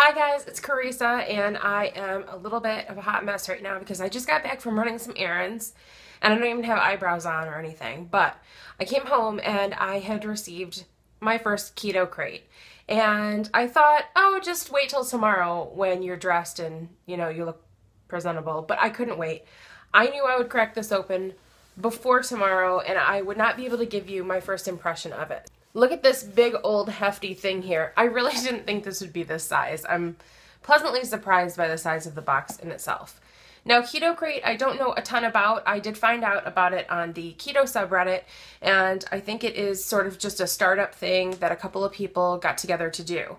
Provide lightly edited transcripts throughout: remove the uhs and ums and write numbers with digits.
Hi guys, it's Carissa, and I am a little bit of a hot mess right now because I just got back from running some errands and I don't even have eyebrows on or anything, but I came home and I had received my first Keto Krate. And I thought, oh, just wait till tomorrow when you're dressed and, you look presentable, but I couldn't wait. I knew I would crack this open before tomorrow and I would not be able to give you my first impression of it. Look at this big old hefty thing here. I really didn't think this would be this size. I'm pleasantly surprised by the size of the box in itself. Now, Keto Krate, I don't know a ton about. I did find out about it on the keto subreddit, and I think it is sort of just a startup thing that a couple of people got together to do.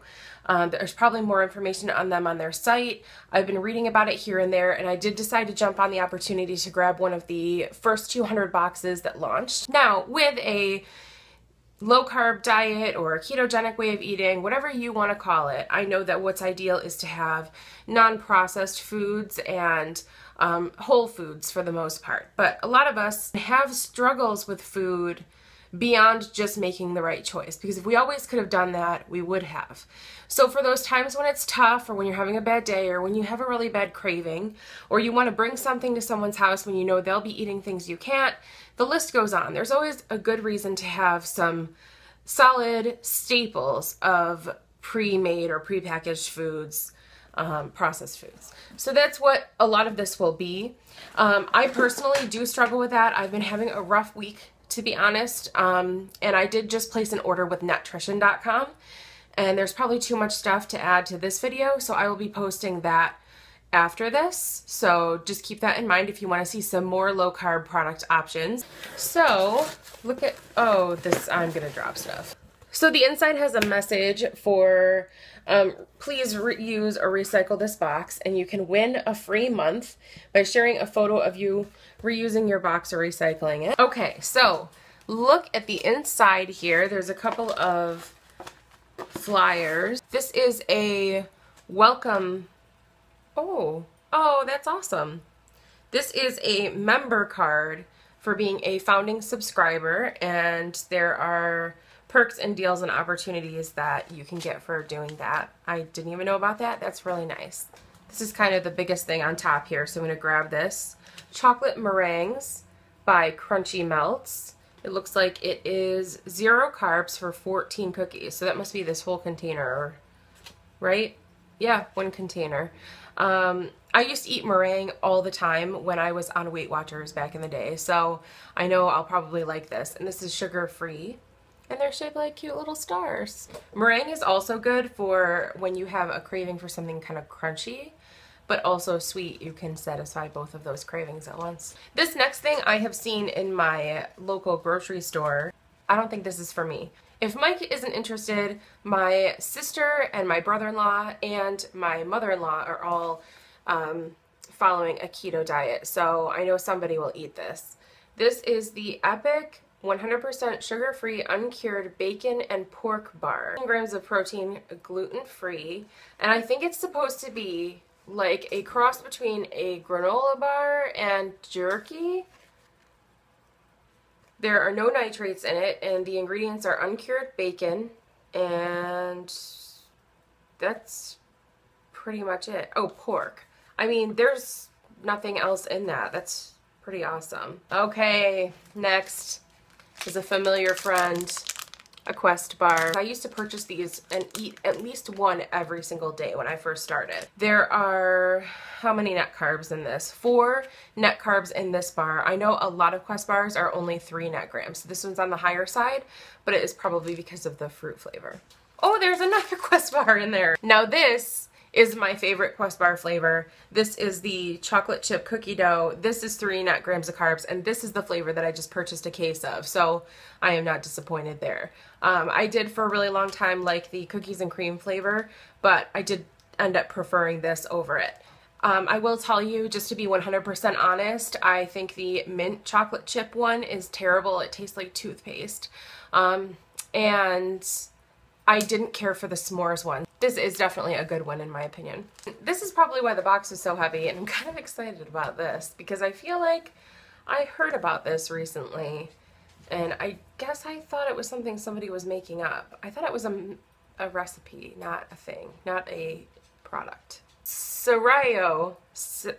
There's probably more information on them on their site. I've been reading about it here and there, and I did decide to jump on the opportunity to grab one of the first 200 boxes that launched. Now, with a low-carb diet or a ketogenic way of eating, whatever you want to call it, I know that what's ideal is to have non-processed foods and whole foods for the most part. But a lot of us have struggles with food beyond just making the right choice, because if we always could have done that, we would have. So for those times when it's tough, or when you're having a bad day, or when you have a really bad craving, or you want to bring something to someone's house when you know they'll be eating things you can't, the list goes on. There's always a good reason to have some solid staples of pre-made or pre-packaged foods, processed foods. So that's what a lot of this will be. I personally do struggle with that. I've been having a rough week, to be honest, and I did just place an order with Netrition.com, and there's probably too much stuff to add to this video, so I will be posting that after this. So just keep that in mind if you want to see some more low-carb product options. So look at, oh, this, I'm gonna drop stuff. So the inside has a message for please reuse or recycle this box, and you can win a free month by sharing a photo of you reusing your box or recycling it. Okay, so look at the inside here. There's a couple of flyers. This is a welcome. Oh, that's awesome. This is a member card for being a founding subscriber, and there are perks and deals and opportunities that you can get for doing that. I didn't even know about that. That's really nice. This is kind of the biggest thing on top here, so I'm going to grab this. Chocolate meringues by Crunchy Melts. It looks like it is 0 carbs for 14 cookies, so that must be this whole container, right? Yeah, 1 container. I used to eat meringue all the time when I was on Weight Watchers back in the day, so I know I'll probably like this. And this is sugar-free, and they're shaped like cute little stars. Meringue is also good for when you have a craving for something kind of crunchy, but also sweet. You can satisfy both of those cravings at once. This next thing I have seen in my local grocery store. I don't think this is for me. If Mike isn't interested, my sister and my brother-in-law and my mother-in-law are all following a keto diet, so I know somebody will eat this. This is the Epic 100% sugar-free uncured bacon and pork bar. 10 grams of protein, gluten-free, and I think it's supposed to be like a cross between a granola bar and jerky. There are no nitrates in it, and the ingredients are uncured bacon, and that's pretty much it. Oh, pork. I mean, there's nothing else in that. That's pretty awesome. Okay, next is a familiar friend, a Quest bar. I used to purchase these and eat at least one every single day when I first started. There are, how many net carbs in this? 4 net carbs in this bar. I know a lot of Quest bars are only 3 net grams. So this one's on the higher side, but it is probably because of the fruit flavor. Oh, there's another Quest bar in there. Now this is my favorite Quest bar flavor. This is the chocolate chip cookie dough. This is 3 net grams of carbs, and this is the flavor that I just purchased a case of, so I am not disappointed there. I did for a really long time like the cookies and cream flavor, but I did end up preferring this over it. I will tell you, just to be 100% honest, I think the mint chocolate chip one is terrible. It tastes like toothpaste. And I didn't care for the s'mores one. This is definitely a good one in my opinion. This is probably why the box is so heavy, and I'm kind of excited about this because I feel like I heard about this recently, and I guess I thought it was something somebody was making up. I thought it was a recipe, not a thing, not a product. Serayo. Serayo?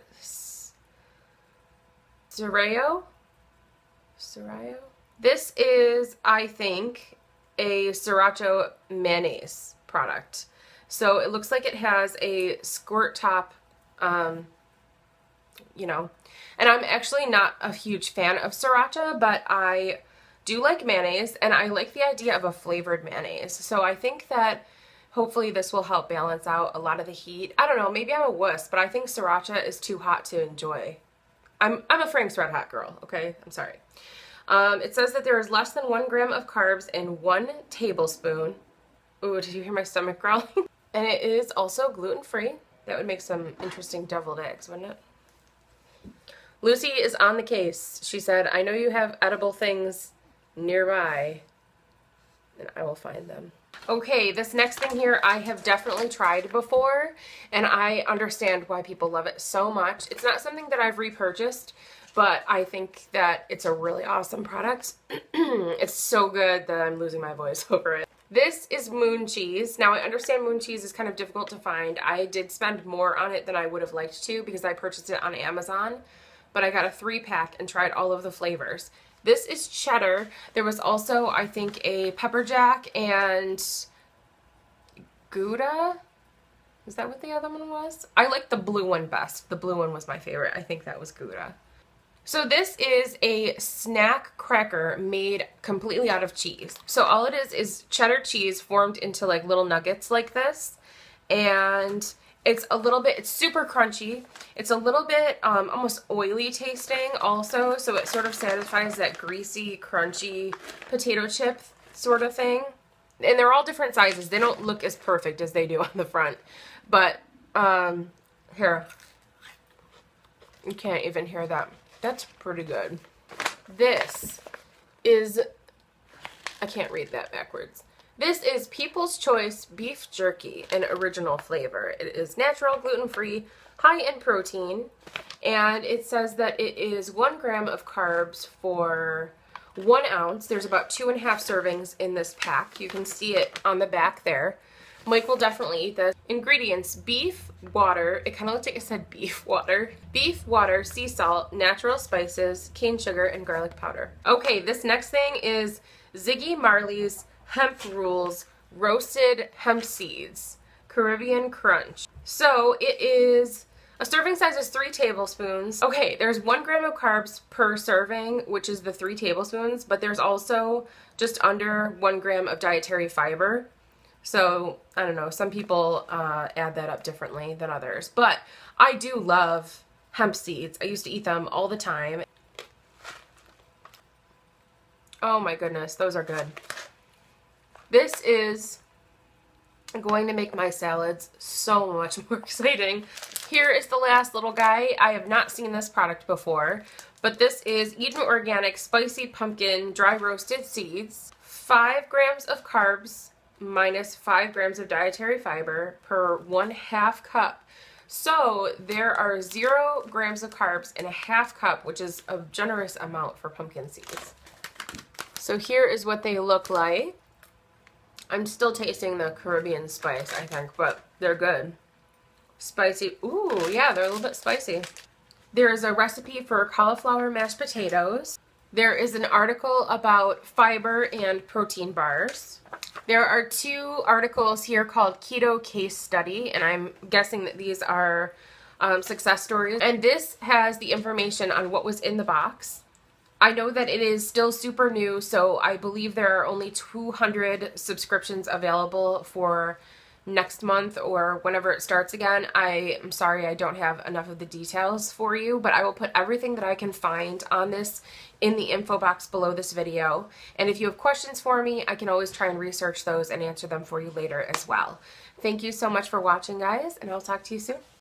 This is, I think, a sriracha mayonnaise product. So it looks like it has a squirt top, you know, and I'm actually not a huge fan of sriracha, but I do like mayonnaise, and I like the idea of a flavored mayonnaise. So I think that hopefully this will help balance out a lot of the heat. I don't know, maybe I'm a wuss, but I think sriracha is too hot to enjoy. I'm a Frank's Red Hot girl, okay? I'm sorry. It says that there is less than 1 gram of carbs in 1 tablespoon. Ooh, did you hear my stomach growling? And it is also gluten-free. That would make some interesting deviled eggs, wouldn't it? Lucy is on the case. She said, I know you have edible things nearby, and I will find them. Okay, this next thing here I have definitely tried before, and I understand why people love it so much. It's not something that I've repurchased, but I think that it's a really awesome product. It's so good that I'm losing my voice over it. This is moon cheese. Now, I understand moon cheese is kind of difficult to find. I did spend more on it than I would have liked to because I purchased it on Amazon, but I got a 3-pack and tried all of the flavors. This is cheddar. There was also, I think, a pepper jack and Gouda. Is that what the other one was? I like the blue one best. The blue one was my favorite. I think that was Gouda. So this is a snack cracker made completely out of cheese. So all it is cheddar cheese formed into like little nuggets like this. And it's a little bit, it's super crunchy. It's a little bit almost oily tasting also. So it sort of satisfies that greasy, crunchy potato chip sort of thing. And they're all different sizes. They don't look as perfect as they do on the front. But here, you can't even hear that. That's pretty good. This is, I can't read that backwards. This is People's Choice Beef Jerky, an original flavor. It is natural, gluten-free, high in protein, and it says that it is 1 gram of carbs for 1 ounce. There's about 2.5 servings in this pack. You can see it on the back there. Mike will definitely eat this. Ingredients: beef, water, it kind of looked like it said beef water, sea salt, natural spices, cane sugar, and garlic powder. Okay, this next thing is Ziggy Marley's Hemp Rules Roasted Hemp Seeds, Caribbean Crunch. So it is, a serving size is 3 tablespoons. Okay, there's 1 gram of carbs per serving, which is the 3 tablespoons, but there's also just under 1 gram of dietary fiber. So, I don't know, some people add that up differently than others. But I do love hemp seeds. I used to eat them all the time. Oh my goodness, those are good. This is going to make my salads so much more exciting. Here is the last little guy. I have not seen this product before, but this is Eden Organic Spicy Pumpkin Dry Roasted Seeds. 5 grams of carbs minus 5 grams of dietary fiber per 1/2 cup. So there are 0 grams of carbs in a 1/2 cup, which is a generous amount for pumpkin seeds. So here is what they look like. I'm still tasting the Caribbean spice, I think, but they're good. Spicy. Ooh, yeah, they're a little bit spicy. There is a recipe for cauliflower mashed potatoes. There is an article about fiber and protein bars. There are 2 articles here called Keto Case Study, and I'm guessing that these are success stories. And this has the information on what was in the box. I know that it is still super new, so I believe there are only 200 subscriptions available for next month or whenever it starts again. I'm sorry I don't have enough of the details for you, but I will put everything that I can find on this in the info box below this video. And if you have questions for me, I can always try and research those and answer them for you later as well. Thank you so much for watching, guys, and I'll talk to you soon.